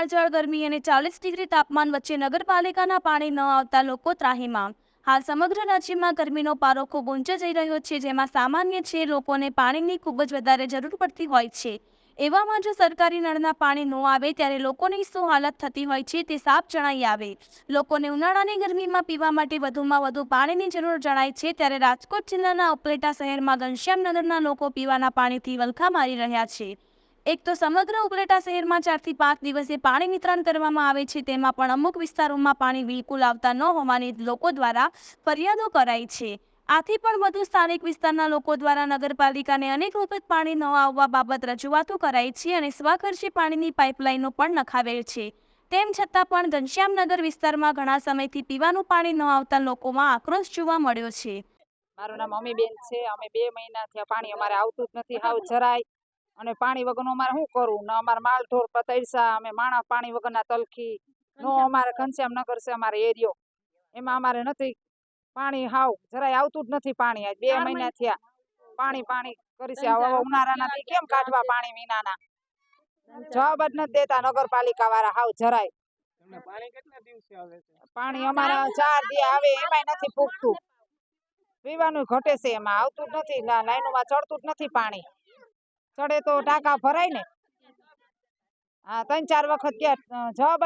કાળઝાળ ગરમી અને 40 ડિગ્રી તાપમાન વચ્ચે નગરપાલિકાના પાણી ન આવતા લોકો ત્રાહિમામ। હાલ સમગ્ર રાજ્યમાં ગરમીનો પારો ખૂબ ઊંચે જઈ રહ્યો છે, જેમાં સામાન્ય છે લોકોને પાણીની ખૂબ જ વધારે જરૂર પડતી હોય છે। એવામાં જો સરકારી નળના પાણી ન આવે ત્યારે લોકોની શું હાલત થતી હોય છે તે સાફ જણાઈ આવે। લોકોને ઉનાળાની ગરમીમાં પીવા માટે વધુમાં વધુ પાણીની જરૂર જણાય છે, ત્યારે રાજકોટ જિલ્લાના ઉપલેટા શહેરમાં ઘનશ્યામનગરના લોકો પીવાના પાણીથી વલખા મારી રહ્યા છે। એક તો સમગ્ર ઉપલેટા શહેરમાં 4 થી 5 દિવસે પાણી વિતરણ કરવામાં આવે છે, તેમાં પણ અમુક વિસ્તારોમાં પાણી બિલકુલ આવતા ન હોવાની લોકો દ્વારા ફરિયાદો કરાઈ છે। આથી પણ વધુ સ્થાનિક વિસ્તારના લોકો દ્વારા નગરપાલિકાને અનેક વખત પાણી ન આવવા બાબત રજૂઆતો કરાઈ છે અને સ્વખર્ચે પાણીની પાઇપલાઇનો પણ નખાવેલ છે। તેમ છતાં પણ ઘનશ્યામનગર વિસ્તારમાં ઘણા સમયથી પીવાનું પાણી ન આવતા લોકોમાં આક્રોશ જોવા મળ્યો છે। મારું નામ અમીબેન છે। અમે 2 મહિનાથી પાણી અમારે આવતું જ નથી, હાવ જરાય। અને પાણી વગરનું અમારે શું કરવું ને? અમારે માલઢોર પતૈસા, અમે માણા પાણી વગરના તલખી નો અમારે ઘનશ્યામનગર છે અમારે એરિયો, એમાં અમારે નથી પાણી, હાવ જરાય આવતું જ નથી પાણી। આજ 2 મહિના થયા પાણી પાણી કરી છે। હવે ઉનાળાના દી કેમ કાઢવા પાણી વિનાના? જવાબ જ નથી દેતા નગરપાલિકા વાળા હાવ જરાય। પાણી અમારે 4 દી આવે એમાંય નથી પૂગતું, પીવાનું ઘટે છે, એમાં આવતું જ નથી, લાઈનોમાં ચડતું જ નથી પાણી। ચડે તો ટાંકા ભરાય ને। હા, 3-4 વખત ગયા, જવાબ જ